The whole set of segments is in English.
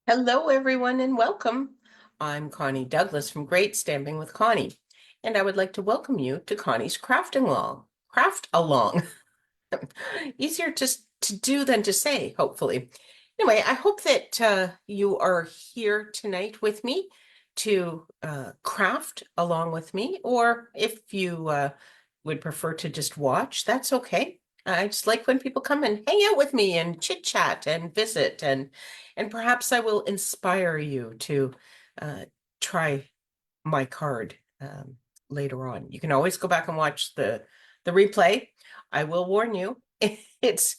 Hello, everyone, and welcome. I'm Connie Douglas from Great Stamping with Connie, and I would like to welcome you to Connie's Craft Along. Easier to do than to say, hopefully. Anyway, I hope that you are here tonight with me to craft along with me, or if you would prefer to just watch, that's okay. I just like when people come and hang out with me and chit chat and visit, and perhaps I will inspire you to uh, try my card later on. You can always go back and watch the replay. I will warn you, it's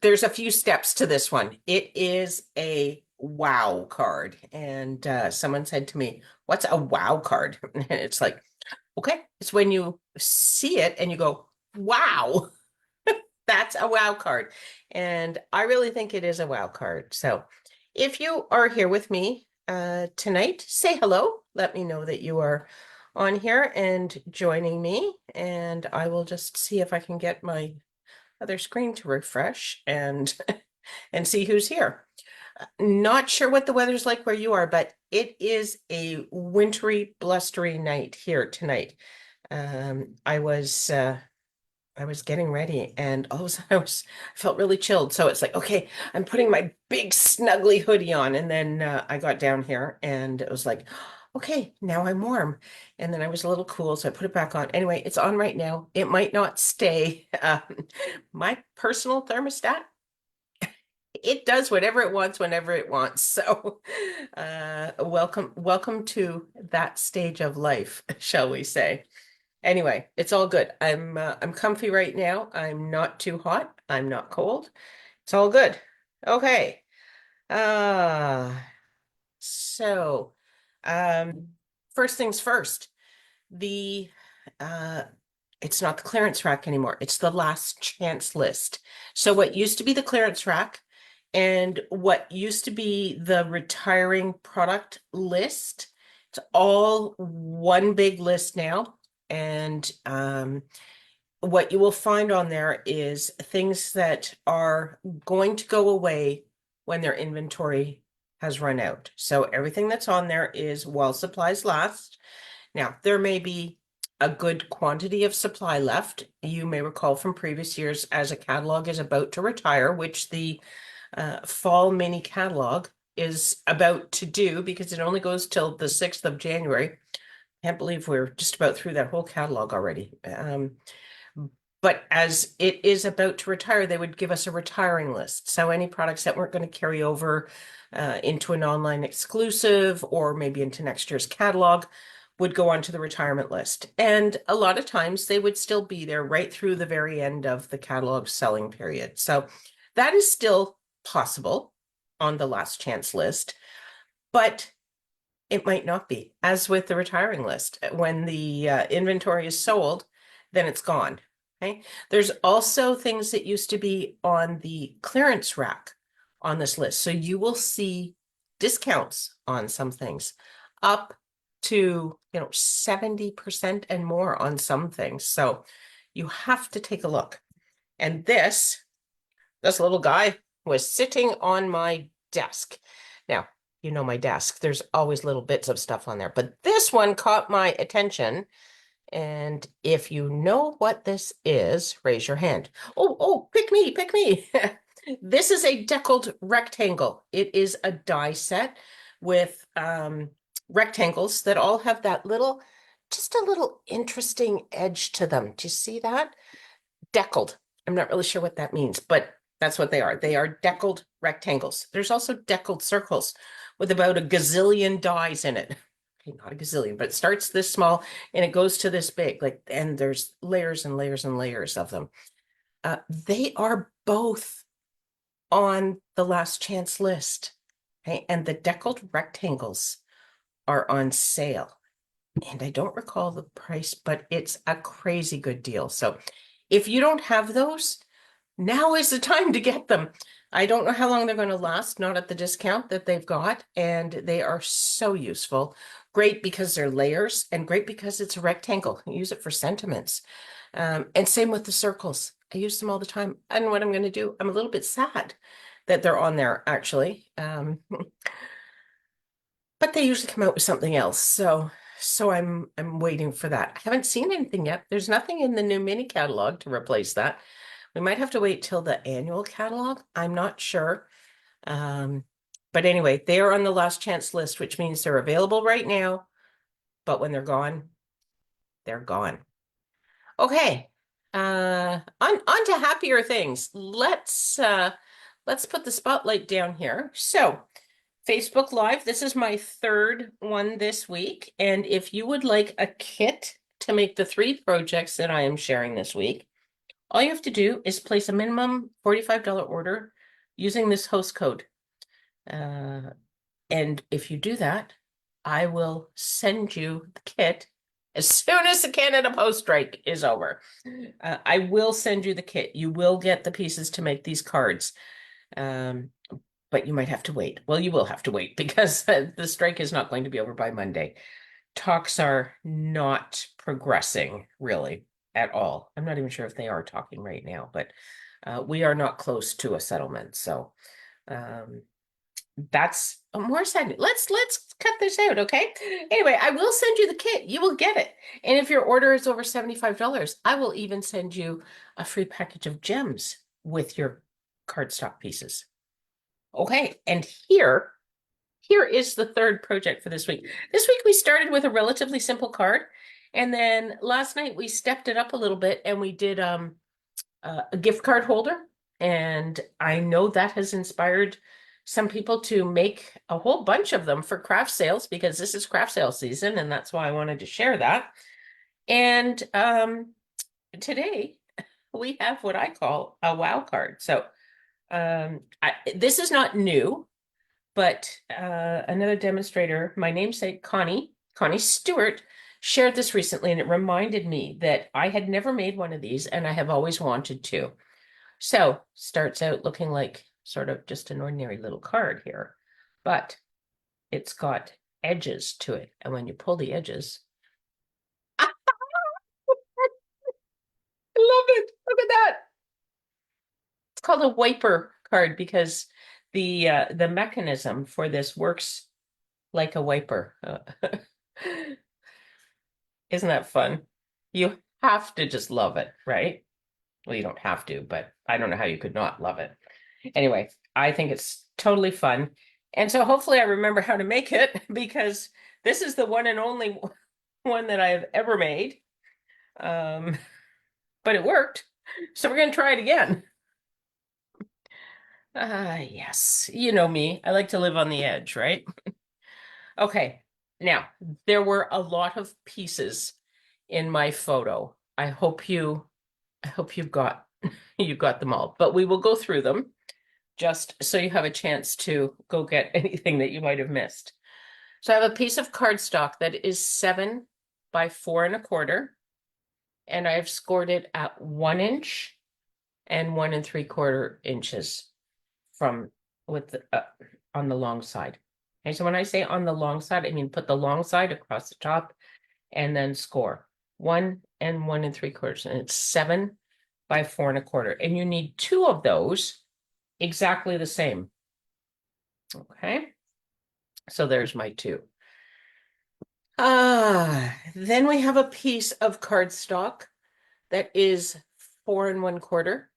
there's a few steps to this one. It is a wow card, and someone said to me, "What's a wow card?" And it's like, okay, it's when you see it and you go, "Wow, that's a wow card," and I really think it is a wow card. So, if you are here with me tonight, say hello. Let me know that you are on here and joining me, and I will just see if I can get my other screen to refresh and and see who's here. Not sure what the weather's like where you are, but it is a wintry, blustery night here tonight. I was getting ready and all of a sudden I felt really chilled. So it's like, okay, I'm putting my big snuggly hoodie on. And then I got down here and it was like, okay, now I'm warm. And then I was a little cool, so I put it back on. Anyway, it's on right now. It might not stay. My personal thermostat, it does whatever it wants whenever it wants. So welcome to that stage of life, shall we say. Anyway, it's all good. I'm comfy right now. I'm not too hot. I'm not cold. It's all good. Okay. Uh so um first things first. The uh it's not the clearance rack anymore. It's the last chance list. So what used to be the clearance rack and what used to be the retiring product list, it's all one big list now. And what you will find on there is things that are going to go away when their inventory has run out. So everything that's on there is while supplies last. Now, there may be a good quantity of supply left. You may recall from previous years as a catalog is about to retire, which the fall mini catalog is about to do because it only goes till the 6th of January. Can't believe we're just about through that whole catalog already. But as it is about to retire, they would give us a retiring list. So any products that weren't going to carry over into an online exclusive or maybe into next year's catalog would go onto the retirement list. And a lot of times they would still be there right through the very end of the catalog selling period. So that is still possible on the last chance list, but it might not be. As with the retiring list, when the inventory is sold, then it's gone. Okay. There's also things that used to be on the clearance rack on this list. So you will see discounts on some things up to, 70% and more on some things. So you have to take a look. And this little guy was sitting on my desk. Now, you know my desk, there's always little bits of stuff on there, but this one caught my attention. And if you know what this is, raise your hand. Oh, pick me, pick me. This is a deckled rectangle. It is a die set with rectangles that all have that just a little interesting edge to them. Do you see that? Deckled. I'm not really sure what that means, but that's what they are. They are deckled rectangles. There's also deckled circles with about a gazillion dies in it. Okay, not a gazillion, but it starts this small and it goes to this big. And there's layers and layers and layers of them. They are both on the last chance list. Okay, and the deckled rectangles are on sale. And I don't recall the price, but it's a crazy good deal. So if you don't have those, now is the time to get them. I don't know how long they're going to last, not at the discount that they've got, and they are so useful. Great because they're layers, and great because it's a rectangle. I use it for sentiments. And same with the circles. I use them all the time. And what I'm going to do, I'm a little bit sad that they're on there actually. But they usually come out with something else. So I'm waiting for that. I haven't seen anything yet. There's nothing in the new mini catalog to replace that. We might have to wait till the annual catalog. I'm not sure. Um, but anyway, they are on the last chance list, which means they're available right now. But when they're gone, they're gone. Okay. On to happier things. Let's put the spotlight down here. So, Facebook Live, this is my third one this week, and if you would like a kit to make the 3 projects that I am sharing this week, all you have to do is place a minimum $45 order using this host code. And if you do that, I will send you the kit as soon as the Canada Post strike is over. I will send you the kit. You will get the pieces to make these cards. But you might have to wait. Well, you will have to wait because the strike is not going to be over by Monday. Talks are not progressing really at all. I'm not even sure if they are talking right now, but we are not close to a settlement. So that's more sad. Let's cut this out, okay? Anyway, I will send you the kit. You will get it. And if your order is over $75, I will even send you a free package of gems with your cardstock pieces. Okay, and here is the third project for this week. This week we started with a relatively simple card, and then last night we stepped it up a little bit and we did a gift card holder, and I know that has inspired some people to make a whole bunch of them for craft sales because this is craft sale season, and that's why I wanted to share that. And today we have what I call a wow card. So this is not new, but another demonstrator, my namesake Connie Stewart, shared this recently, and it reminded me that I had never made one of these, and I have always wanted to. So starts out looking like sort of just an ordinary little card here, but it's got edges to it, and when you pull the edges, I love it. Look at that. It's called a wiper card because the mechanism for this works like a wiper. Isn't that fun? You have to just love it, right? Well, you don't have to, but I don't know how you could not love it. Anyway, I think it's totally fun. And so hopefully I remember how to make it because this is the one and only one that I have ever made. But it worked. So we're going to try it again. Yes, you know me. I like to live on the edge, right? Okay, now there were a lot of pieces in my photo. I hope you've got you got them all, but we will go through them just so you have a chance to go get anything that you might have missed. So I have a piece of cardstock that is 7 by 4 1/4, and I've scored it at 1 inch and 1 3/4 inches from with on the long side. Okay, so when I say on the long side, I mean put the long side across the top and then score 1 and 1 3/4, and it's 7 by 4 1/4. And you need 2 of those exactly the same. Okay, so there's my 2. Then we have a piece of cardstock that is 4 1/4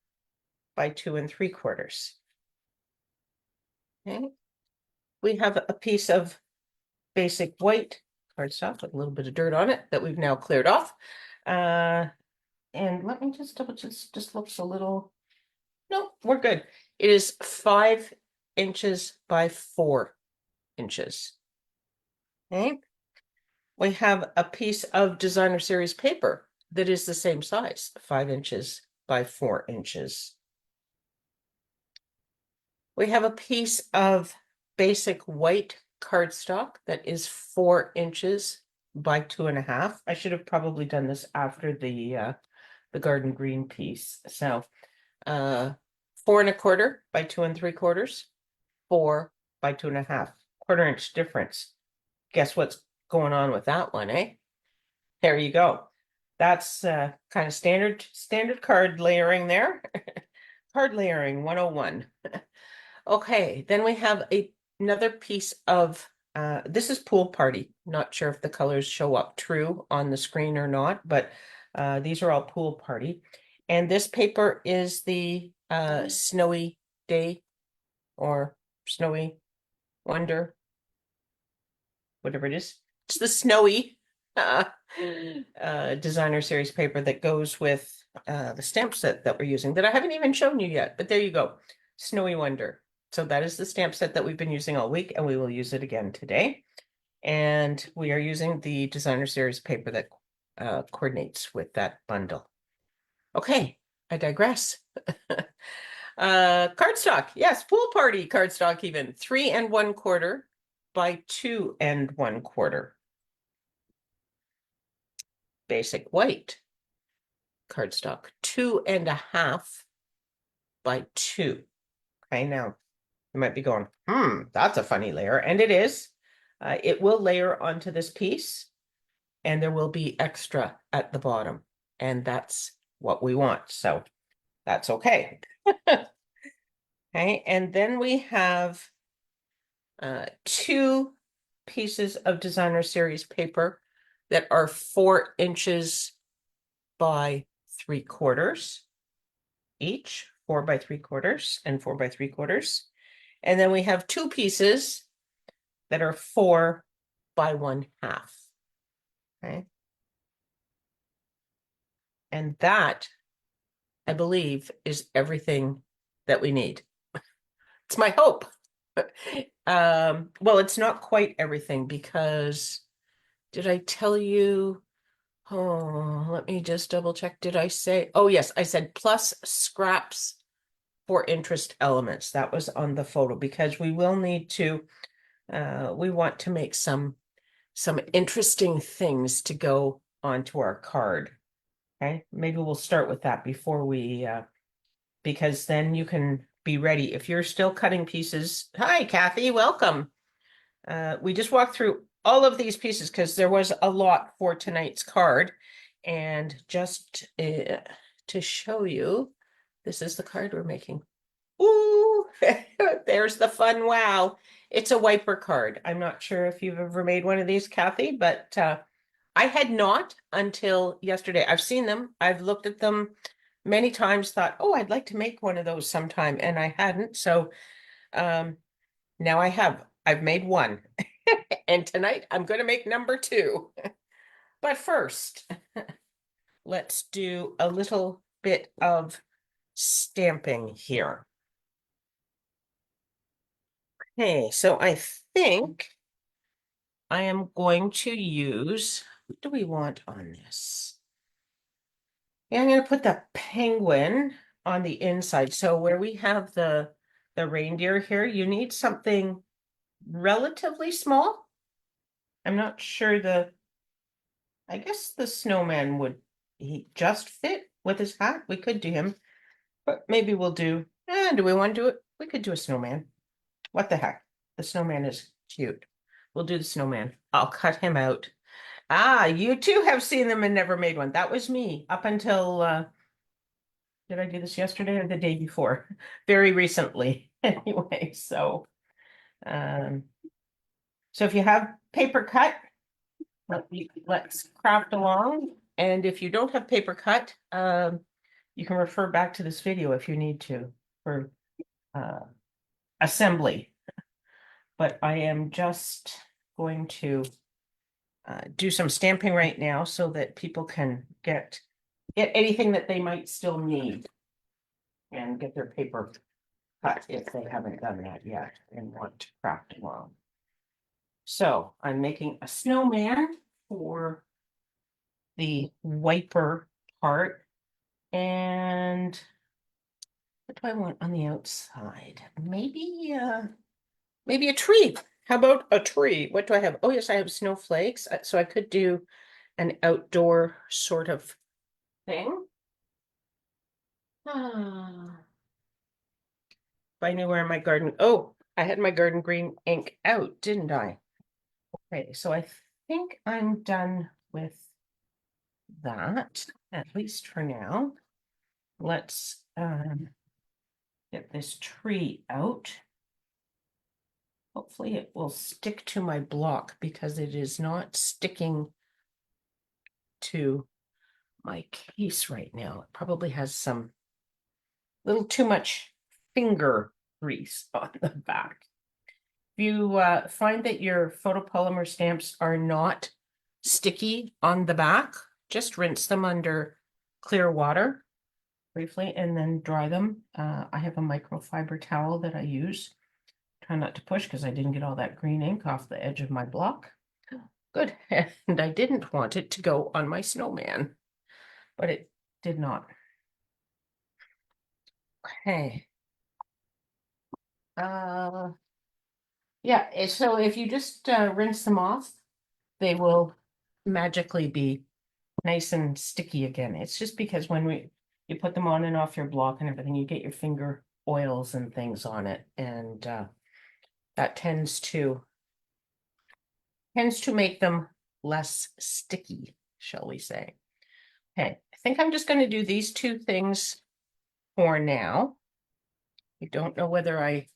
by 2 3/4. Okay, we have a piece of basic white cardstock with a little bit of dirt on it that we've now cleared off. And let me just double, just looks a little, no, we're good. It is 5 inches by 4 inches. Okay. We have a piece of designer series paper that is the same size, 5 inches by 4 inches. We have a piece of basic white cardstock that is 4 inches by 2.5. I should have probably done this after the garden green piece. So 4 1/4 by 2 3/4, 4 by 2.5, 1/4 inch difference. Guess what's going on with that one, eh? There you go. That's kind of standard card layering there. Card layering 101. Okay, then we have another piece of this is Pool Party. Not sure if the colors show up true on the screen or not, but these are all Pool Party. And this paper is the Snowy Day or Snowy Wonder, whatever it is. It's the Snowy uh, designer series paper that goes with the stamp set that we're using that I haven't even shown you yet, but there you go. Snowy Wonder. So that is the stamp set that we've been using all week, and we will use it again today. And we are using the designer series paper that coordinates with that bundle. Okay, I digress. Cardstock. Yes, Pool Party cardstock even. 3 1/4 by 2 1/4. Basic white cardstock. 2 1/2 by 2. Okay, now you might be going, that's a funny layer. And it is. It will layer onto this piece, and there will be extra at the bottom. And that's what we want. So that's okay. Okay, and then we have 2 pieces of designer series paper that are 4 inches by 3/4 each, 4 by 3/4 and 4 by 3/4. And then we have 2 pieces that are 4 by 1/2. Okay. And that, I believe, is everything that we need. It's my hope. Well, it's not quite everything because did I tell you? Oh, let me just double check. Did I say? Oh, yes, I said plus scraps for interest elements. That was on the photo because we will need to, we want to make some interesting things to go onto our card. Okay, maybe we'll start with that before we, because then you can be ready. If you're still cutting pieces, hi, Kathy, welcome. We just walked through all of these pieces because there was a lot for tonight's card. And just to show you, this is the card we're making. Ooh, there's the fun wow. It's a wiper card. I'm not sure if you've ever made one of these, Kathy, but I had not until yesterday. I've seen them. I've looked at them many times, thought, oh, I'd like to make one of those sometime, and I hadn't. So now I have. I've made one. And tonight I'm going to make number 2. But first, let's do a little bit of stamping here. Okay, so I think I am going to use, what do we want on this? Yeah, I'm going to put the penguin on the inside. So where we have the reindeer here, you need something relatively small. I'm not sure I guess the snowman would he just fit with his hat? We could do him, but maybe we'll do, do we want to do it? We could do a snowman. What the heck? The snowman is cute. We'll do the snowman. I'll cut him out. Ah, you too have seen them and never made one. That was me up until, did I do this yesterday or the day before? Very recently. Anyway, so so if you have paper cut, let's craft along. And if you don't have paper cut, you can refer back to this video if you need to for assembly. But I am just going to do some stamping right now so that people can get anything that they might still need and get their paper cut if they haven't done that yet and want to craft along. So I'm making a snowman for the wiper part. And what do I want on the outside? Maybe maybe a tree. How about a tree? What do I have? Oh, yes, I have snowflakes. So I could do an outdoor sort of thing. Ah, if I knew where my garden. Oh, I had my garden green ink out, didn't I? Okay, so I think I'm done with that, at least for now. Let's get this tree out. Hopefully it will stick to my block because it is not sticking to my case right now. It probably has some little too much finger grease on the back. If you find that your photopolymer stamps are not sticky on the back, just rinse them under clear water briefly and then dry them. I have a microfiber towel that I use. Try not to push because I didn't get all that green ink off the edge of my block. Good. And I didn't want it to go on my snowman, but it did not. Okay. Yeah, so if you just rinse them off, they will magically be nice and sticky again. It's just because when you put them on and off your block and everything, you get your finger oils and things on it, and that tends to make them less sticky, shall we say. Okay, I think I'm just going to do these two things for now. I don't know whether I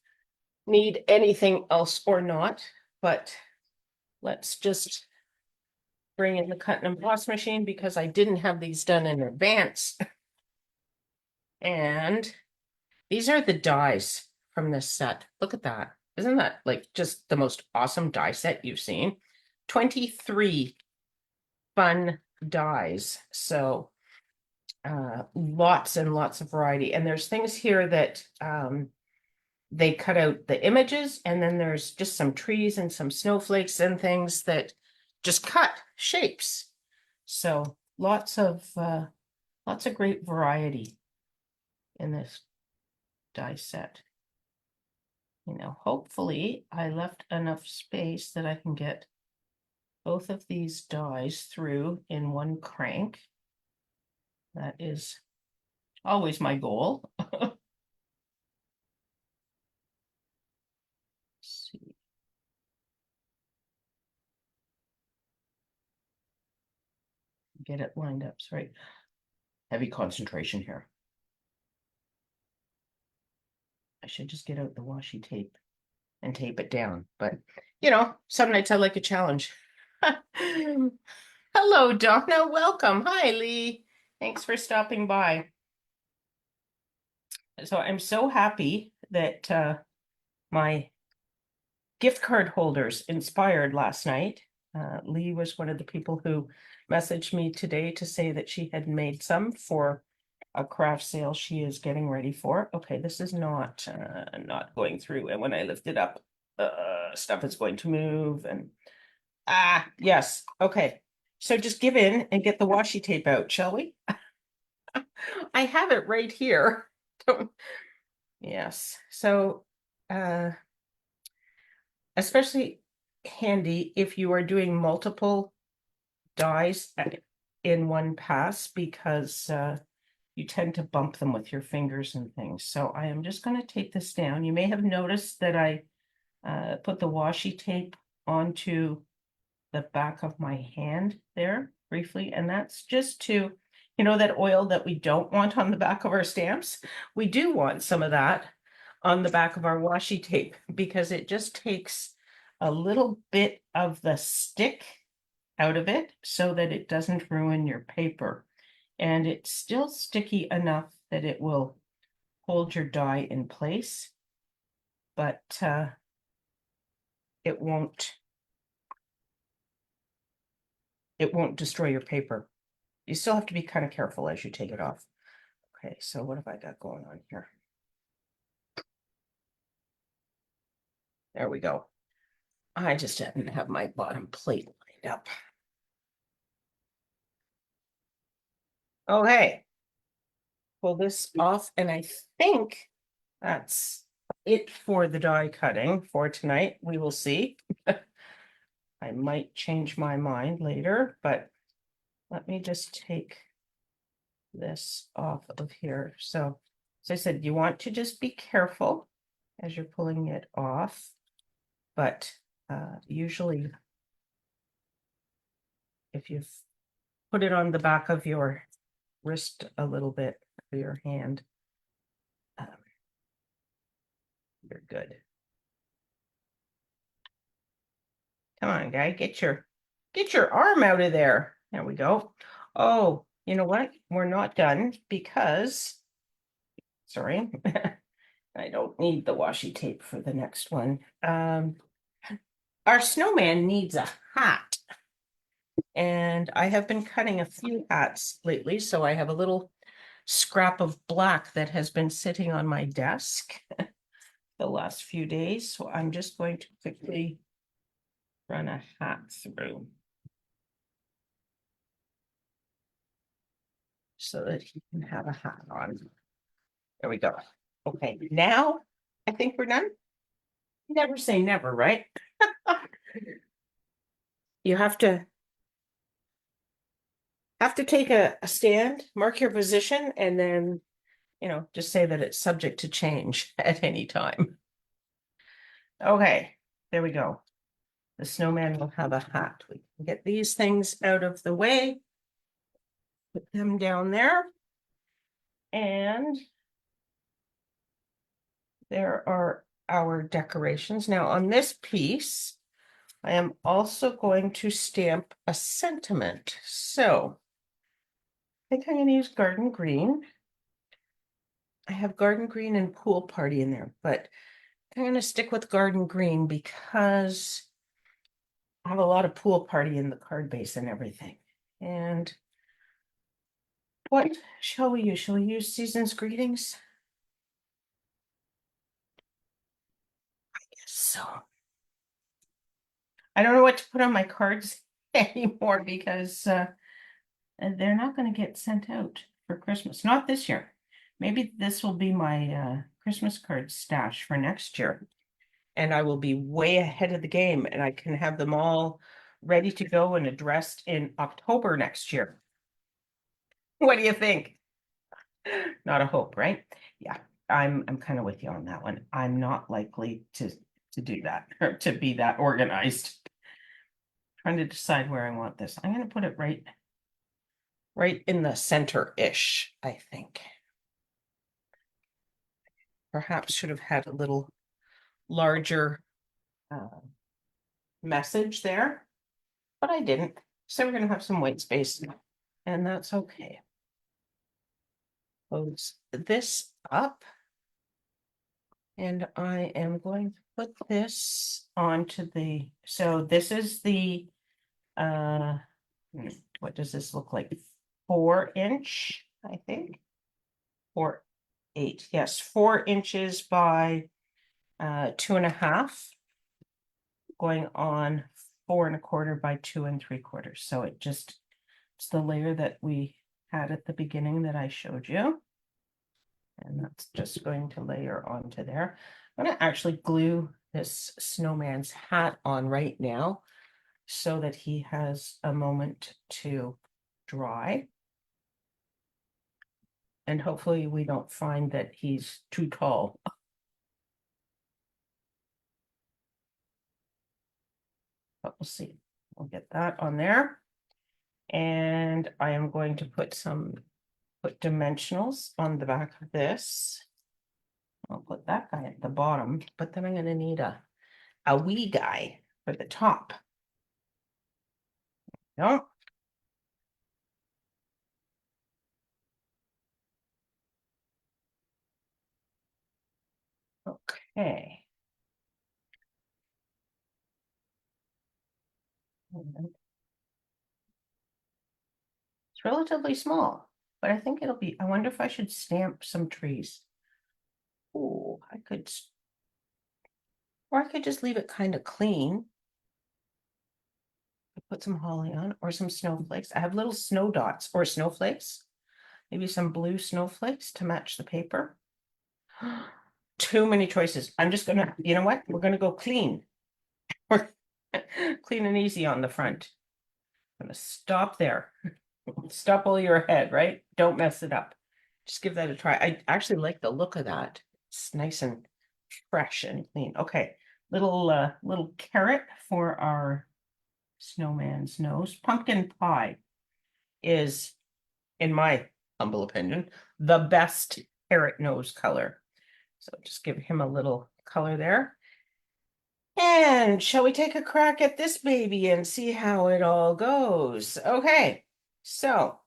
need anything else or not, but let's just bring in the cut and emboss machine because I didn't have these done in advance. And these are the dies from this set. Look at that. Isn't that like just the most awesome die set you've seen? 23 fun dies. So lots and lots of variety. And there's things here that they cut out the images, and then there's just some trees and some snowflakes and things that just cut shapes. So lots of great variety in this die set. You know, hopefully I left enough space that I can get both of these dies through in one crank. That is always my goal. Let's see. Get it lined up. Sorry. Heavy concentration here. I should just get out the washi tape and tape it down. But, you know, some nights I like a challenge. Hello, Donna. Welcome. Hi, Lee. Thanks for stopping by. So I'm so happy that my gift card holders inspired last night. Lee was one of the people who messaged me today to say that she had made some for a craft sale she is getting ready for. Okay, this is not going through, and when I lift it up, stuff is going to move. And yes, okay. So just give in and get the washi tape out, shall we? I have it right here. Yes. So especially handy if you are doing multiple dies in one pass, because you tend to bump them with your fingers and things. So I am just going to take this down. You may have noticed that I put the washi tape onto the back of my hand there briefly, and that's just to, you know, that oil that we don't want on the back of our stamps. We do want some of that on the back of our washi tape because it just takes a little bit of the stick out of it so that it doesn't ruin your paper. And it's still sticky enough that it will hold your die in place, but it won't destroy your paper. You still have to be kind of careful as you take it off. Okay, so what have I got going on here? There we go. I just didn't have my bottom plate lined up. Okay. Pull this off, and I think that's it for the die cutting for tonight. We will see. I might change my mind later, but let me just take this off of here. So, as I said, you want to just be careful as you're pulling it off, but usually if you put it on the back of your wrist a little bit for your hand, you're good. Come on, guy, get your arm out of there. There we go. Oh, you know what? We're not done because, sorry, I don't need the washi tape for the next one. Our snowman needs a hat. And I have been cutting a few hats lately, so I have a little scrap of black that has been sitting on my desk the last few days. So I'm just going to quickly run a hat through so that he can have a hat on. There we go. Okay, now I think we're done. Never say never, right? You have to take a stand, mark your position, and then, just say that it's subject to change at any time. Okay, there we go. The snowman will have a hat. We can get these things out of the way. Put them down there. And there are our decorations. Now on this piece, I am also going to stamp a sentiment. So I think I'm going to use garden green. I have garden green and pool party in there, but I'm going to stick with garden green because I have a lot of pool party in the card base and everything. And what shall we use? Shall we use season's greetings? I guess so. I don't know what to put on my cards anymore because they're not going to get sent out for Christmas. Not this year. Maybe this will be my Christmas card stash for next year. And I will be way ahead of the game and I can have them all ready to go and addressed in October next year. What do you think? Not a hope, right? Yeah, I'm kind of with you on that one. I'm not likely to do that or to be that organized. Trying to decide where I want this. I'm going to put it right in the center-ish, I think. Perhaps should have had a little larger message there, but I didn't. So we're going to have some white space, and that's okay. Close this up. And I am going to put this onto the, so this is the, what does this look like? 4-inch, I think. 4-8, yes, 4 inches by 2.5, going on 4 1/4 by 2 3/4. So it's the layer that we had at the beginning that I showed you. And that's just going to layer onto there. I'm going to actually glue this snowman's hat on right now so that he has a moment to dry. And hopefully we don't find that he's too tall. But we'll see. We'll get that on there. And I am going to put dimensionals on the back of this. I'll put that guy at the bottom, but then I'm going to need a wee guy for the top. No. Okay. It's relatively small, but I think it'll be, I wonder if I should stamp some trees. Oh, or I could just leave it kind of clean. Put some holly on or some snowflakes. I have little snow dots or snowflakes. Maybe some blue snowflakes to match the paper. Too many choices. I'm just gonna, you know what? We're gonna go clean. Clean and easy on the front. I'm gonna stop there. Stop while you're ahead, right? Don't mess it up. Just give that a try. I actually like the look of that. It's nice and fresh and clean. Okay, little carrot for our snowman's nose. Pumpkin pie is, in my humble opinion, the best carrot nose color. So just give him a little color there. And shall we take a crack at this baby and see how it all goes? Okay, so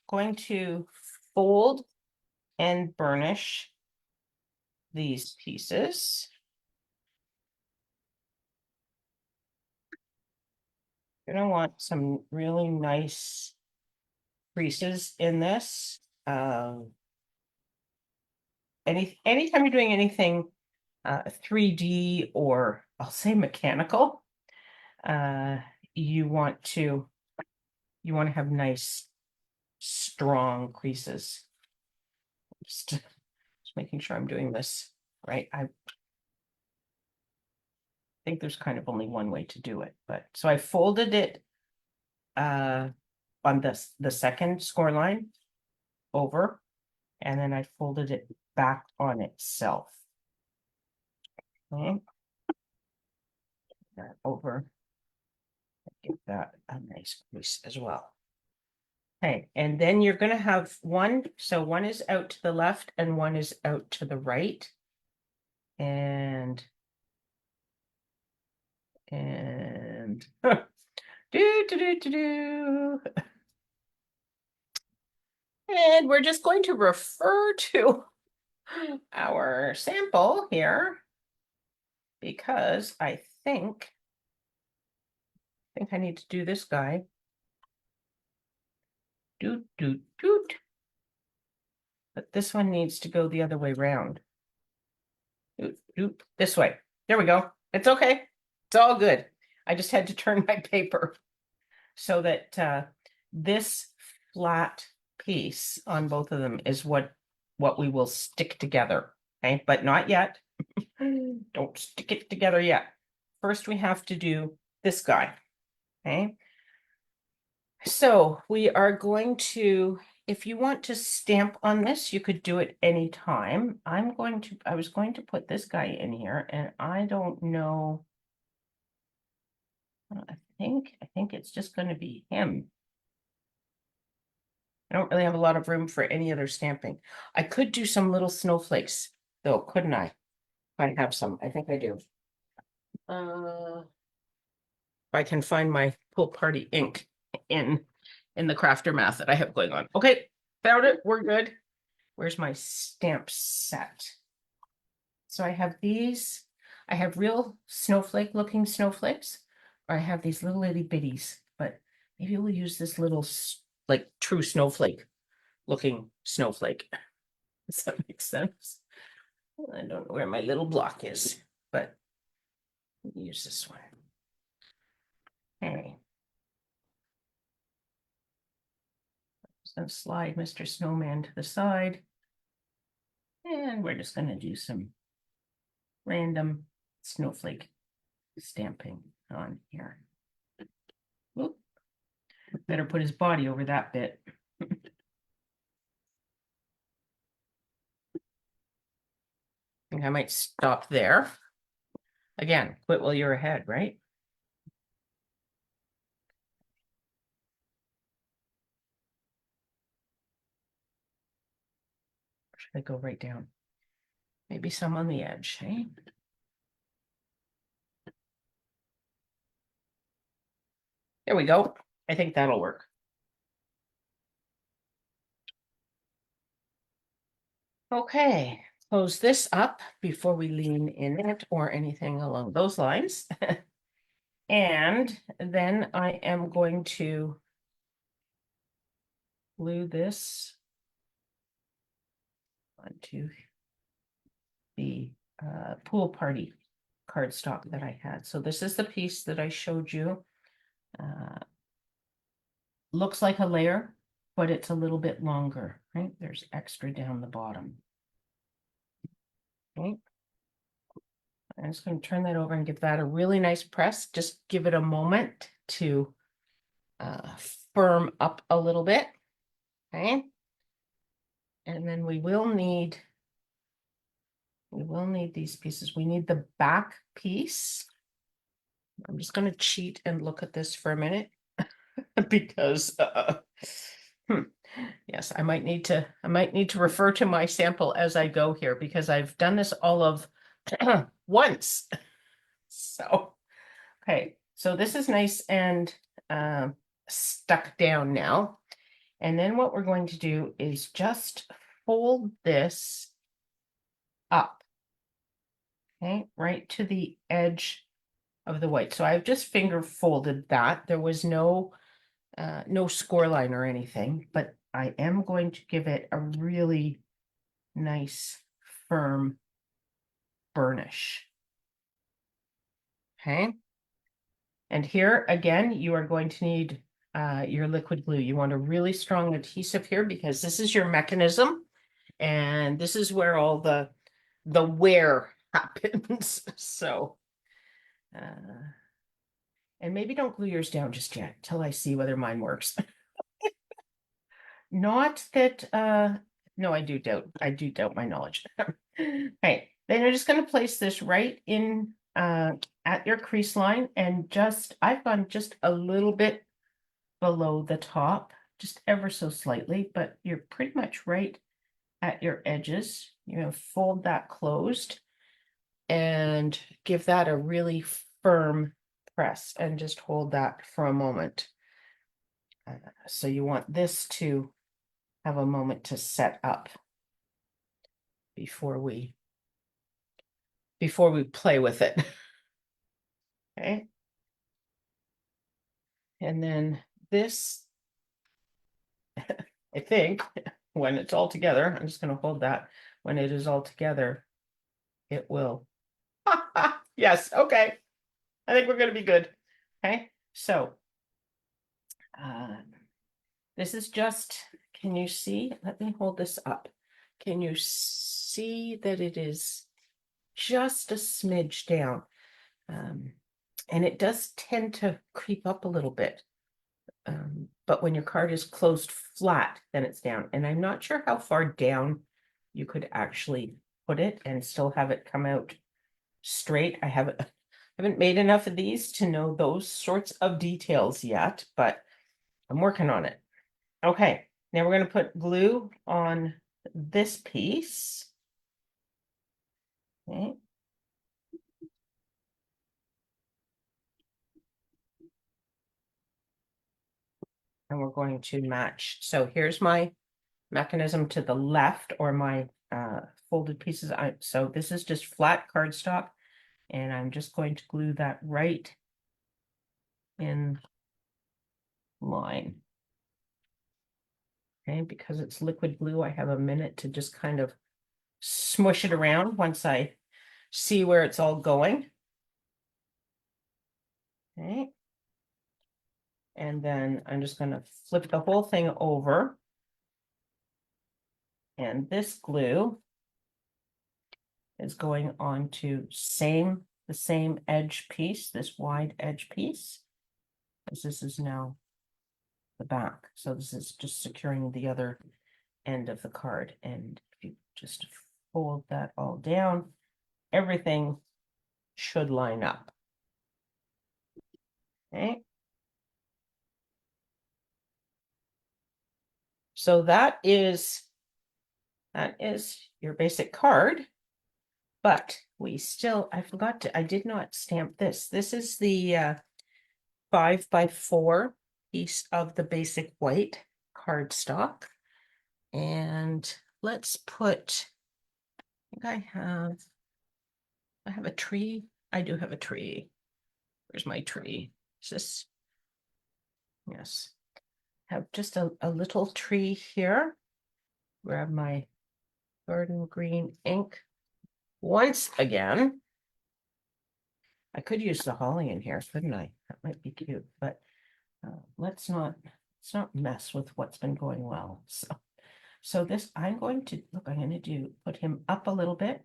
going to fold and burnish these pieces. You're gonna want some really nice creases in this. Anytime you're doing anything 3D or I'll say mechanical, uh, you want to have nice, strong creases. Just making sure I'm doing this right. I think there's kind of only one way to do it, but so I folded it on the second score line over, and then I folded it back on itself. Okay. That over. Give that a nice crease as well. Okay, and then you're going to have one, so one is out to the left and one is out to the right. And do. And we're just going to refer to our sample here because I think I need to do this guy. Doot, doot, doot. But this one needs to go the other way around. Doot, doot, this way. There we go. It's okay. It's all good. I just had to turn my paper so that this flat piece on both of them is what we will stick together. Okay, but not yet. Don't stick it together yet. First, we have to do this guy. Okay. So we are going to, if you want to stamp on this, you could do it anytime. I was going to put this guy in here, and I don't know. I think it's just going to be him. I don't really have a lot of room for any other stamping. I could do some little snowflakes, though, couldn't I? I have some. I think I do. If I can find my pool party ink in the crafter math that I have going on. Okay, found it. We're good. Where's my stamp set? So I have these. I have real snowflake looking snowflakes, or I have these little itty bitties, but maybe we'll use this little like true snowflake looking snowflake. Does that make sense? I don't know where my little block is, but we'll use this one. Okay. Just gonna slide Mr. Snowman to the side. And we're just gonna do some random snowflake stamping on here. Whoop. Better put his body over that bit. I think I might stop there. Again, quit while you're ahead, right? Or should I go right down? Maybe some on the edge, eh? There we go. I think that'll work. Okay, close this up before we lean in it or anything along those lines. And then I am going to glue this onto the pool party cardstock that I had. So this is the piece that I showed you. Looks like a layer, but it's a little bit longer, right? There's extra down the bottom. Okay. I'm just going to turn that over and give that a really nice press. Just give it a moment to firm up a little bit. Okay. And then we will need these pieces. We need the back piece. I'm just going to cheat and look at this for a minute because yes, I might need to refer to my sample as I go here because I've done this all of once. So, okay, so this is nice and stuck down now. And then what we're going to do is just fold this up, okay, right to the edge of the white. So I've just finger folded that. There was no score line or anything, but I am going to give it a really nice firm burnish. Okay. And here again, you are going to need your liquid glue. You want a really strong adhesive here because this is your mechanism and this is where all the wear happens. So, and maybe don't glue yours down just yet till I see whether mine works. Not that, no, I do doubt my knowledge. Okay, then you're just going to place this right in at your crease line and I've gone just a little bit below the top, just ever so slightly, but you're pretty much right at your edges. You're going to fold that closed and give that a really firm press and just hold that for a moment. So you want this to have a moment to set up before we play with it. Okay. And then this, I think, when it's all together, I'm just going to hold that. When it is all together, it will. Yes, okay. I think we're going to be good. Okay, so this is just, can you see? Let me hold this up. Can you see that it is just a smidge down? And it does tend to creep up a little bit. But when your card is closed flat, then it's down. And I'm not sure how far down you could actually put it and still have it come out straight. I haven't made enough of these to know those sorts of details yet, but I'm working on it. Okay, now we're going to put glue on this piece. Okay. And we're going to match. So here's my mechanism to the left, or my folded pieces. So this is just flat cardstock, and I'm just going to glue that right in line. Okay, because it's liquid glue, I have a minute to just kind of smush it around once I see where it's all going. Okay. And then I'm just going to flip the whole thing over. And this glue is going on to the same edge piece, this wide edge piece, because this is now the back. So this is just securing the other end of the card. And if you just fold that all down, everything should line up. Okay. So that is your basic card, but I did not stamp this. This is the 5x4 piece of the basic white cardstock. And let's put, I think I have a tree. I do have a tree. Where's my tree? Is this? Yes. Have just a little tree here. Grab my garden green ink once again. I could use the holly in here, couldn't I? That might be cute, but let's not mess with what's been going well. So this, I'm going to put him up a little bit,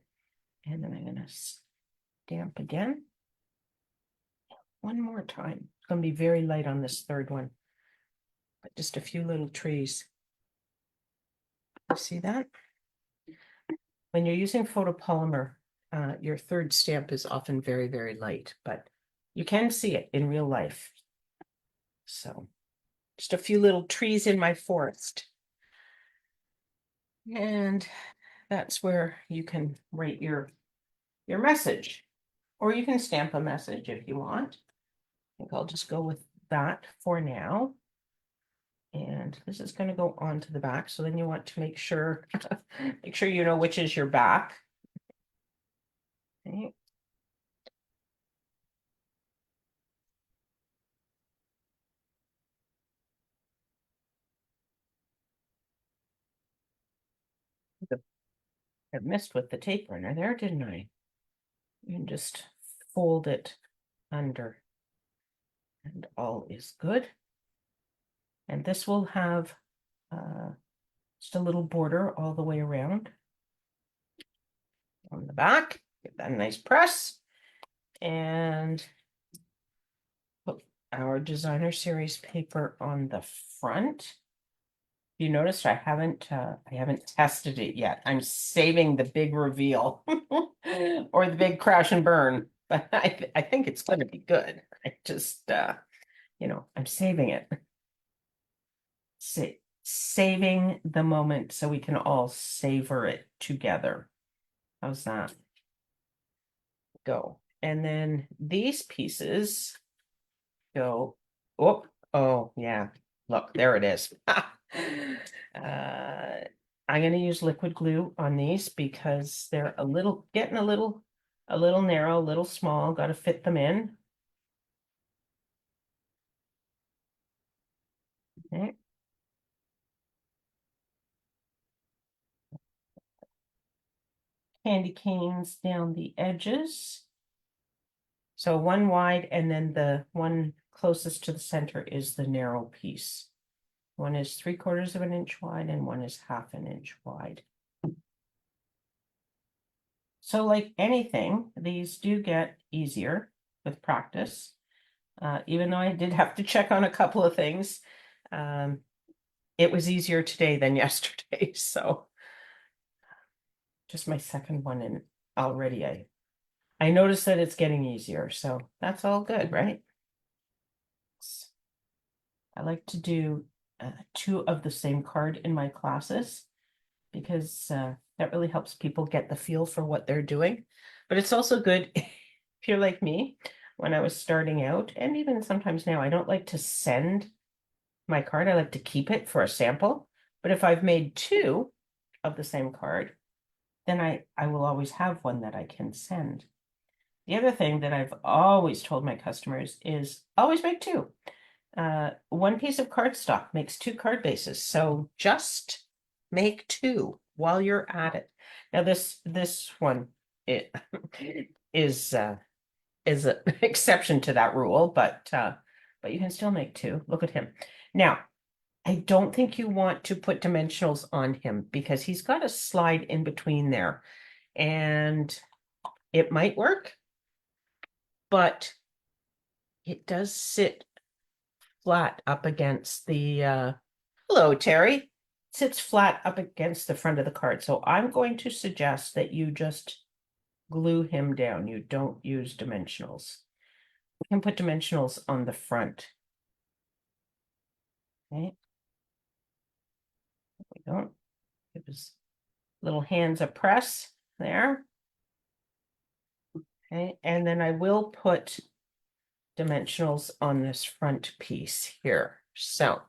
and then I'm going to stamp again. One more time. It's going to be very light on this third one, but just a few little trees. See that? When you're using photopolymer, your third stamp is often very, very light, but you can see it in real life. So just a few little trees in my forest. And that's where you can write your message. or you can stamp a message if you want. I think I'll just go with that for now. And this is going to go onto the back. So then you want to make sure you know which is your back. Okay. I missed with the tape runner there, didn't I? You can just fold it under and all is good. And this will have just a little border all the way around on the back. Give that a nice press and put our designer series paper on the front. You noticed I haven't tested it yet. I'm saving the big reveal or the big crash and burn, but I think it's going to be good. I just I'm saving it. Saving the moment so we can all savor it together. How's that? Go. And then these pieces go. Oh yeah. Look, there it is. I'm going to use liquid glue on these because they're getting a little narrow, a little small. Got to fit them in. Okay. Candy canes down the edges. So one wide, and then the one closest to the center is the narrow piece. One is 3/4 of an inch wide and one is 1/2 an inch wide. So like anything, these do get easier with practice. Even though I did have to check on a couple of things, it was easier today than yesterday. So just my second one, and already I noticed that it's getting easier. So that's all good, right? I like to do 2 of the same card in my classes because that really helps people get the feel for what they're doing. But it's also good if you're like me, when I was starting out, and even sometimes now, I don't like to send my card. I like to keep it for a sample. But if I've made 2 of the same card, then I will always have one that I can send. The other thing that I've always told my customers is always make 2. 1 piece of cardstock makes 2 card bases. So just make 2 while you're at it. Now this one it is an exception to that rule, but you can still make 2. Look at him. Now, I don't think you want to put dimensionals on him because he's got a slide in between there, and it might work, but it does sit flat up against the hello, Terry. Sits flat up against the front of the card. So I'm going to suggest that you just glue him down. You don't use dimensionals. You can put dimensionals on the front. Okay. We don't. Give his little hands a press there. Okay, and then I will put dimensionals on this front piece here. So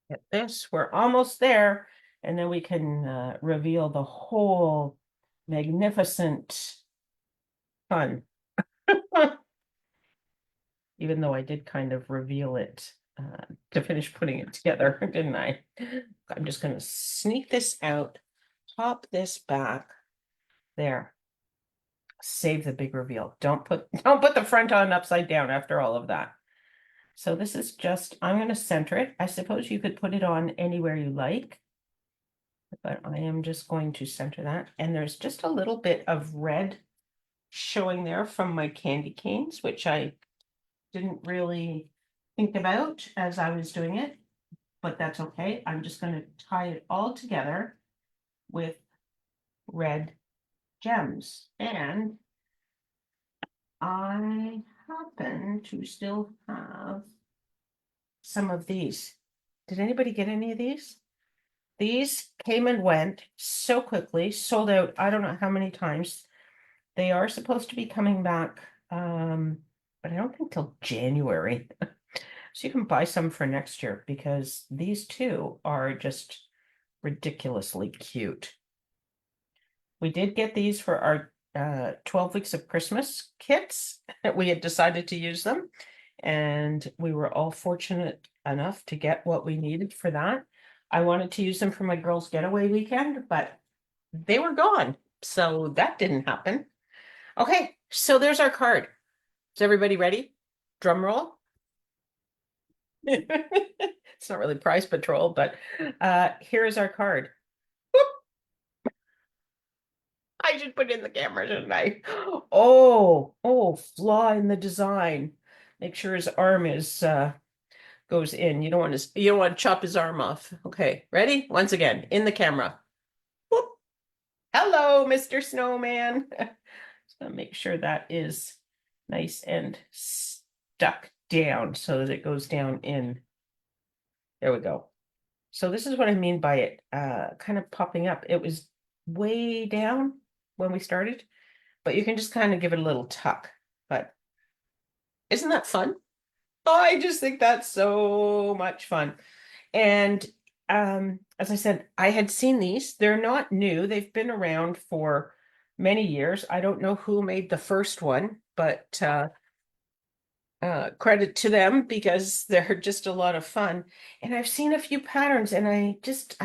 get this, we're almost there, and then we can reveal the whole magnificent fun. Even though I did kind of reveal it to finish putting it together, didn't I? I'm just going to sneak this out, pop this back there. Save the big reveal. Don't put the front on upside down after all of that. So this is just, I'm going to center it. I suppose you could put it on anywhere you like, but I am just going to center that. And there's just a little bit of red showing there from my candy canes, which I didn't really think about as I was doing it, but that's okay. I'm just going to tie it all together with red gems. And I happen to still have some of these. Did anybody get any of these? These came and went so quickly, sold out I don't know how many times. They are supposed to be coming back, but I don't think till January. So you can buy some for next year because these two are just ridiculously cute. We did get these for our 12 weeks of Christmas kits. We had decided to use them, and we were all fortunate enough to get what we needed for that. I wanted to use them for my girls' getaway weekend, but they were gone, so that didn't happen. Okay, so there's our card. Is everybody ready? Drum roll. It's not really prize patrol, but here is our card. I should put in the camera, shouldn't I? Oh, flaw in the design. Make sure his arm is goes in. You don't want to chop his arm off. Okay, ready? Once again, in the camera. Whoop. Hello, Mr. Snowman. Just gonna make sure that is nice and stuck down so that it goes down in. There we go. So this is what I mean by it kind of popping up. It was way down when we started, but you can just kind of give it a little tuck. But isn't that fun? Oh, I just think that's so much fun. And as I said, I had seen these. They're not new. They've been around for many years. I don't know who made the first one, but credit to them because they're just a lot of fun. And I've seen a few patterns and I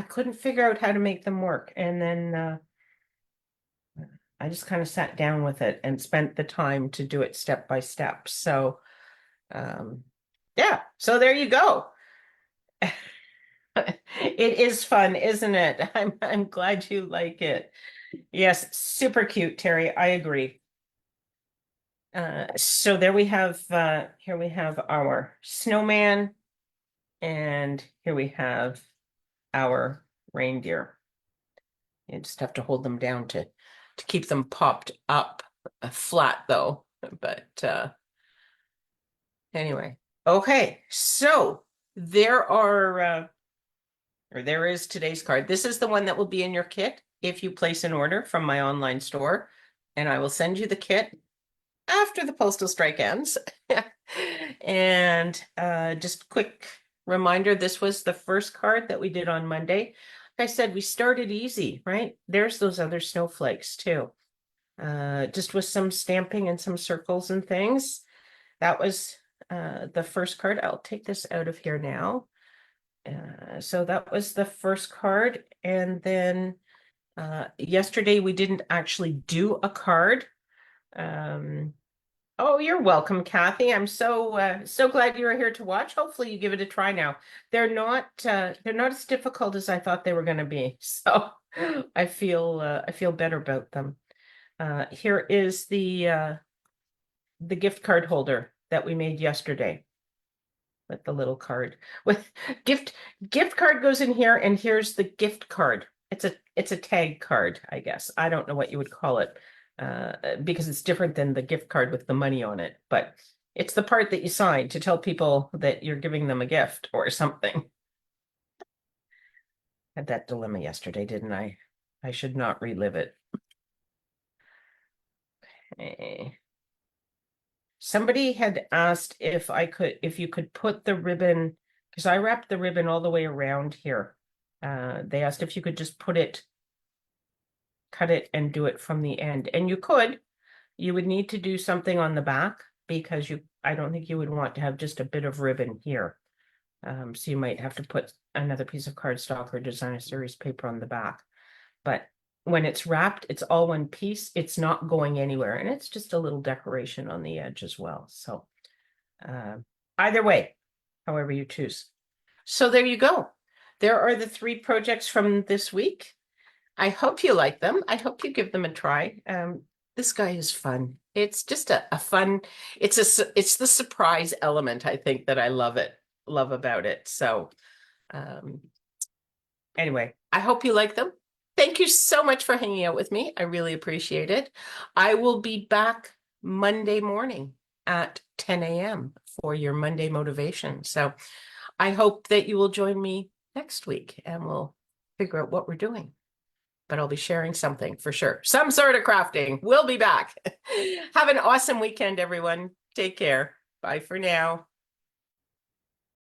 couldn't figure out how to make them work. And then I just kind of sat down with it and spent the time to do it step by step. So yeah, so there you go. It is fun, isn't it? I'm glad you like it. Yes, super cute, Terry. I agree. So there we have here we have our snowman, and here we have our reindeer. You just have to hold them down to keep them popped up flat though. But anyway, okay. So there are or there is today's card. This is the one that will be in your kit if you place an order from my online store, and I will send you the kit after the postal strike ends. And just quick reminder, this was the first card that we did on Monday. Like I said, we started easy, right? There's those other snowflakes too. Just with some stamping and some circles and things. That was the first card. I'll take this out of here now. So that was the first card. And then yesterday we didn't actually do a card. Oh, you're welcome, Kathy. I'm so glad you were here to watch. Hopefully you give it a try now. They're not as difficult as I thought they were going to be. So I feel better about them. Here is the gift card holder that we made yesterday with the little card. With gift card goes in here, and here's the gift card. It's a tag card, I guess. I don't know what you would call it. Because it's different than the gift card with the money on it, but it's the part that you sign to tell people that you're giving them a gift or something. Had that dilemma yesterday, didn't I? I should not relive it. Okay. Somebody had asked if you could put the ribbon, because I wrapped the ribbon all the way around here. They asked if you could just cut it and do it from the end. And you could. You would need to do something on the back because I don't think you would want to have just a bit of ribbon here. So you might have to put another piece of cardstock or designer series paper on the back. But when it's wrapped, it's all one piece. It's not going anywhere. And it's just a little decoration on the edge as well. So either way, however you choose. So there you go. There are the 3 projects from this week. I hope you like them. I hope you give them a try. This guy is fun. It's just a fun, it's the surprise element, I think, that I love about it. So anyway, I hope you like them. Thank you so much for hanging out with me. I really appreciate it. I will be back Monday morning. at 10 a.m. for your Monday motivation. So I hope that you will join me next week and we'll figure out what we're doing. But I'll be sharing something for sure. Some sort of crafting. We'll be back. Have an awesome weekend, everyone. Take care. Bye for now.